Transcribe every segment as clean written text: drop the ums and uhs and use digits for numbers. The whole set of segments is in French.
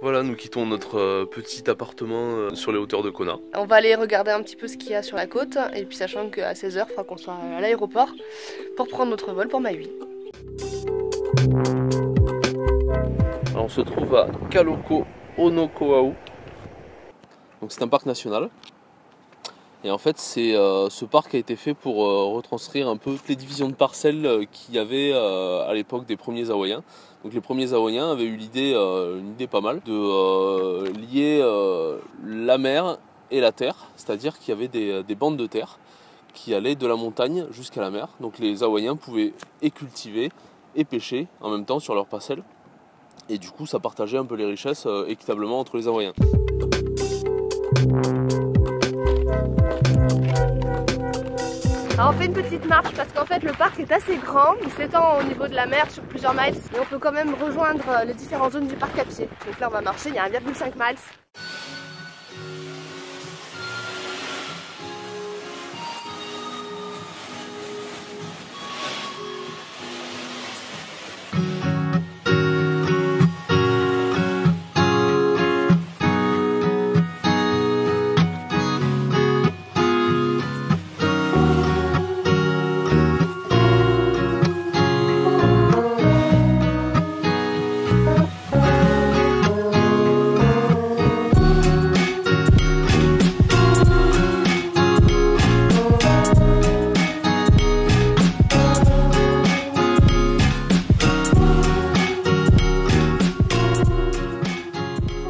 Voilà, nous quittons notre petit appartement sur les hauteurs de Kona. On va aller regarder un petit peu ce qu'il y a sur la côte, et puis sachant qu'à 16 h, il faudra qu'on soit à l'aéroport pour prendre notre vol pour Maui. Alors on se trouve à Kaloko Onoko'au. Donc c'est un parc national. Et en fait, ce parc a été fait pour retranscrire un peu toutes les divisions de parcelles qu'il y avait à l'époque des premiers Hawaïens. Donc les premiers Hawaïens avaient eu l'idée, une idée pas mal, de lier la mer et la terre. C'est-à-dire qu'il y avait des bandes de terre qui allaient de la montagne jusqu'à la mer. Donc les Hawaïens pouvaient et cultiver et pêcher en même temps sur leurs parcelles. Et du coup, ça partageait un peu les richesses équitablement entre les Hawaïens. Alors on fait une petite marche parce qu'en fait le parc est assez grand, il s'étend au niveau de la mer sur plusieurs miles et on peut quand même rejoindre les différentes zones du parc à pied. Donc là on va marcher, il y a 1,5 miles.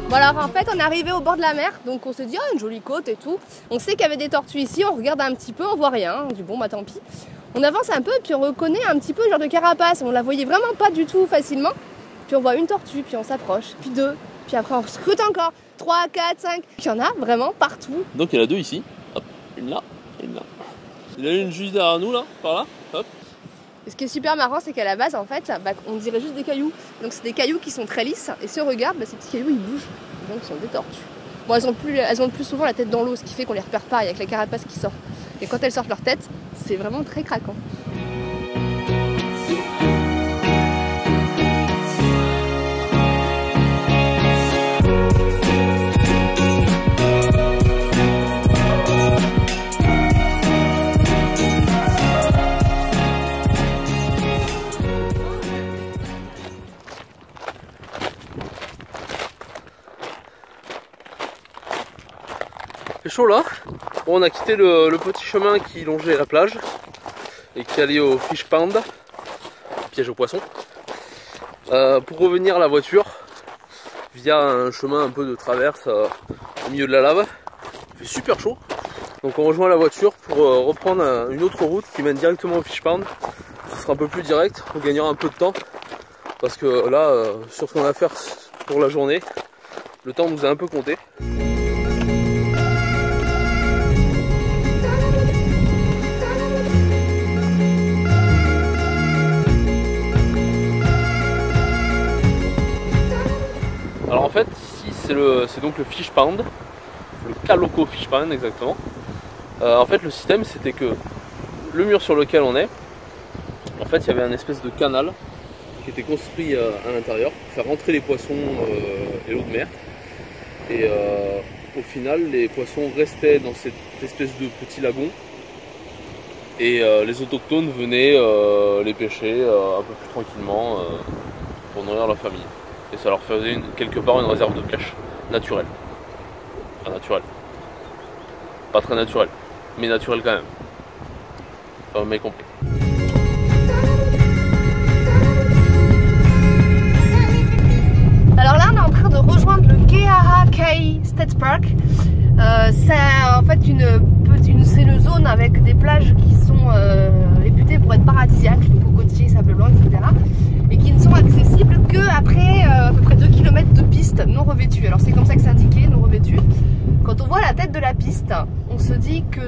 Alors en fait on est arrivé au bord de la mer, donc on s'est dit oh, une jolie côte et tout. On sait qu'il y avait des tortues ici, on regarde un petit peu, on voit rien, on dit bon bah tant pis. On avance un peu puis on reconnaît un petit peu le genre de carapace, on la voyait vraiment pas du tout facilement. Puis on voit une tortue, puis on s'approche, puis deux, puis après on scrute encore, 3, 4, 5, puis il y en a vraiment partout. Donc il y en a deux ici, hop, une là, une là. Il y en a une juste derrière nous là, par là, hop. Et ce qui est super marrant, c'est qu'à la base, en fait, on dirait juste des cailloux. Donc c'est des cailloux qui sont très lisses, et si on regarde, ces petits cailloux ils bougent. Donc ce sont des tortues. Bon, elles ont le plus souvent la tête dans l'eau, ce qui fait qu'on les repère pas, avec la carapace qui sort. Et quand elles sortent leur tête, c'est vraiment très craquant. C'est chaud là. Bon, on a quitté le petit chemin qui longeait la plage et qui allait au fish pond, piège aux poissons, pour revenir à la voiture via un chemin un peu de traverse au milieu de la lave. Il fait super chaud. Donc on rejoint la voiture pour reprendre une autre route qui mène directement au fish pond. Ce sera un peu plus direct, on gagnera un peu de temps parce que là, sur ce qu'on a à faire pour la journée, le temps nous a un peu compté. Alors en fait, ici c'est donc le fish pond, le Kaloko fish pond exactement. En fait le système c'était que le mur sur lequel on est, en fait il y avait un espèce de canal qui était construit à l'intérieur pour faire rentrer les poissons et l'eau de mer. Et au final les poissons restaient dans cette espèce de petit lagon et les autochtones venaient les pêcher un peu plus tranquillement pour nourrir leur famille. Et ça leur faisait quelque part une réserve de pêche naturelle. Enfin naturelle. Pas très naturelle, mais naturelle quand même. Enfin, vous m'avez compris. Alors là on est en train de rejoindre le Keaha Kai State Park. C'est en fait c'est une zone avec des plages qui sont réputées pour être paradisiaques, les cocotiers, sable blanc, etc. Et qui ne sont accessibles qu'après à peu près 2 km de piste non revêtue. Alors c'est comme ça que c'est indiqué, non revêtue. Quand on voit la tête de la piste, on se dit que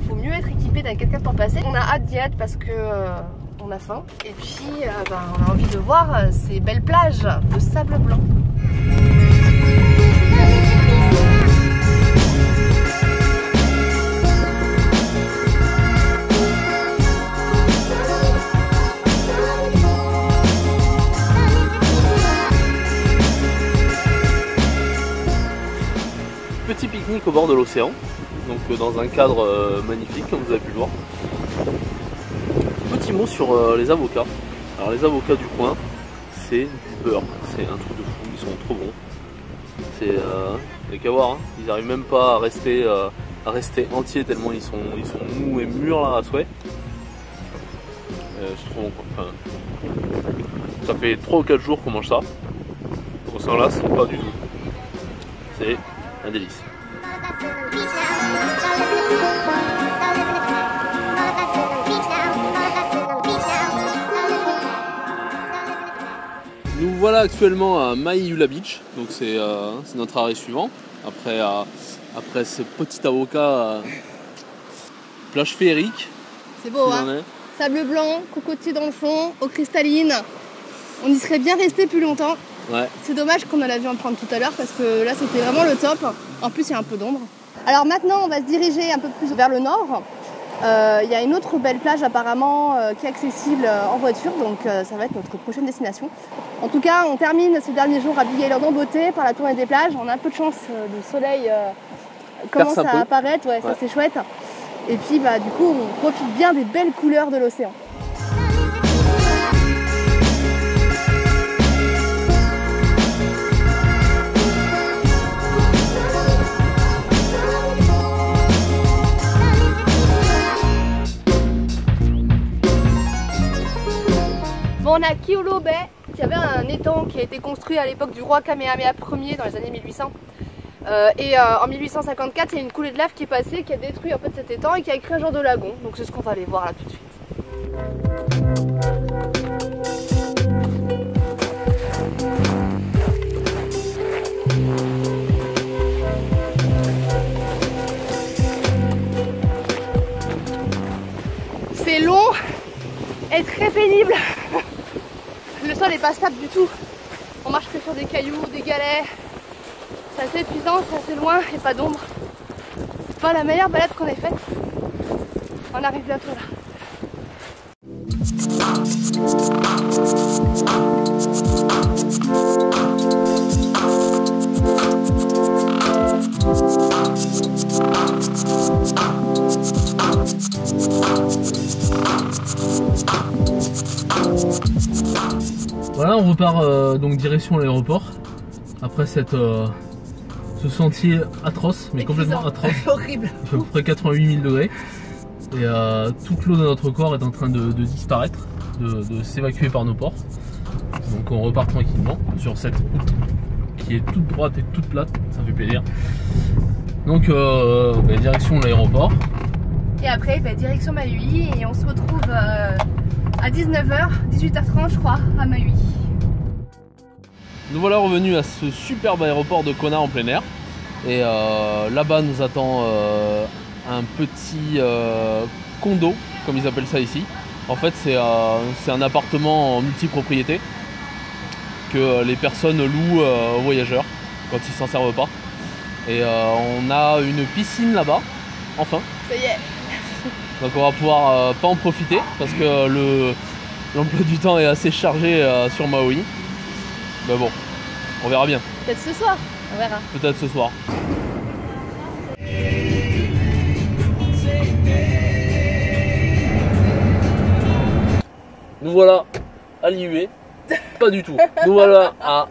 faut mieux être équipé d'un 4x4 pour passer. On a hâte d'y être parce que on a faim. Et puis on a envie de voir ces belles plages de sable blanc. petit pique-nique au bord de l'océan, donc dans un cadre magnifique comme vous avez pu le voir. Petit mot sur les avocats. Alors les avocats du coin, c'est du beurre, c'est un truc de fou, ils sont trop bons. C'est qu'à voir, hein. Ils n'arrivent même pas à rester entiers tellement ils sont mous et mûrs là à souhait. C'est trop bon quoi. Enfin, ça fait 3 ou 4 jours qu'on mange ça. On s'en lasse pas du tout. C'est un délice. Nous voilà actuellement à Maïula Beach, donc c'est notre arrêt suivant. Après ce petit avocat, plage féerique. C'est beau, hein? Sable blanc, cocotier dans le fond, eau cristalline. On y serait bien resté plus longtemps. Ouais. C'est dommage qu'on en a vu en prendre tout à l'heure parce que là c'était vraiment le top. En plus il y a un peu d'ombre. Alors maintenant on va se diriger un peu plus vers le nord. Il y a une autre belle plage apparemment qui est accessible en voiture, donc ça va être notre prochaine destination. En tout cas on termine ces derniers jours à Big Island en beauté par la tournée des plages. On a un peu de chance, le soleil commence à apparaître, ouais. Ça c'est chouette. Et puis bah, du coup on profite bien des belles couleurs de l'océan. Bon, on a Keolo Bay, il y avait un étang qui a été construit à l'époque du roi Kamehameha Ier dans les années 1800. En 1854, il y a une coulée de lave qui est passée, qui a détruit en fait cet étang et qui a créé un genre de lagon. Donc c'est ce qu'on va aller voir là tout de suite. C'est long et très pénible. Le sol n'est pas stable du tout. On marche que sur des cailloux, des galets. C'est assez épuisant, c'est assez loin et pas d'ombre. C'est pas la meilleure balade qu'on ait faite. On arrive bientôt là. Voilà, on repart donc direction l'aéroport après ce sentier atroce, mais complètement atroce. Horrible. Il fait à peu près 88 000 degrés et toute l'eau de notre corps est en train de disparaître, de s'évacuer par nos pores. Donc on repart tranquillement sur cette route qui est toute droite et toute plate, ça fait plaisir. Donc direction l'aéroport. Et après direction Maui et on se retrouve à 19h, 18h30 je crois, à Maui. Nous voilà revenus à ce superbe aéroport de Kona en plein air. Et là-bas nous attend un petit condo, comme ils appellent ça ici. En fait c'est un appartement en multipropriété que les personnes louent aux voyageurs quand ils s'en servent pas. Et on a une piscine là-bas, enfin. Ça y est. Donc on va pouvoir pas en profiter parce que l'emploi du temps est assez chargé sur Maui. Mais bon, on verra bien. Peut-être ce soir, on verra. Peut-être ce soir. Nous voilà à l'IUE. Pas du tout. Nous voilà à...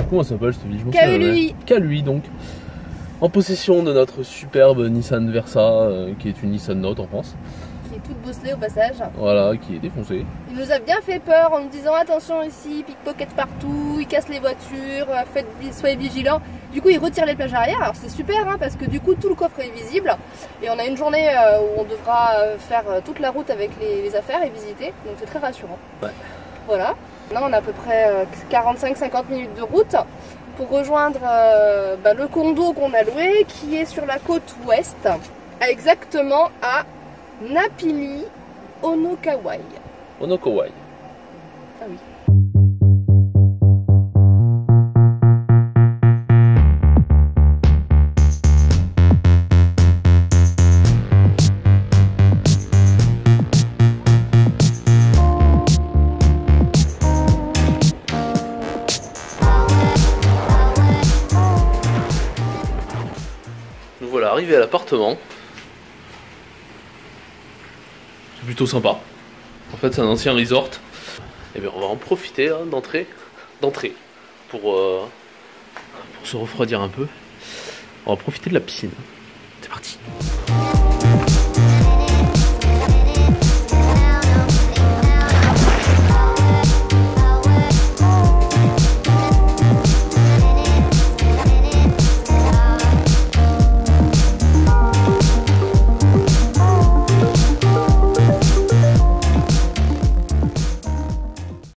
Comment ça s'appelle cette ville? Kahului. Kahului donc. En possession de notre superbe Nissan Versa, qui est une Nissan Note en France. Qui est toute bosselée au passage. Voilà, qui est défoncée. Il nous a bien fait peur en nous disant attention ici, pickpocket partout, il casse les voitures, soyez vigilants. Du coup il retire les plages arrière, alors c'est super hein, parce que du coup tout le coffre est visible. Et on a une journée où on devra faire toute la route avec les affaires et visiter, donc c'est très rassurant. Ouais. Voilà, là on a à peu près 45-50 minutes de route pour rejoindre le condo qu'on a loué qui est sur la côte ouest, exactement à Napili Honokawai. Honokawai. Ah oui. arrivé à l'appartement. C'est plutôt sympa. En fait, c'est un ancien resort. Et bien, on va en profiter hein, d'entrer pour se refroidir un peu. On va profiter de la piscine. C'est parti.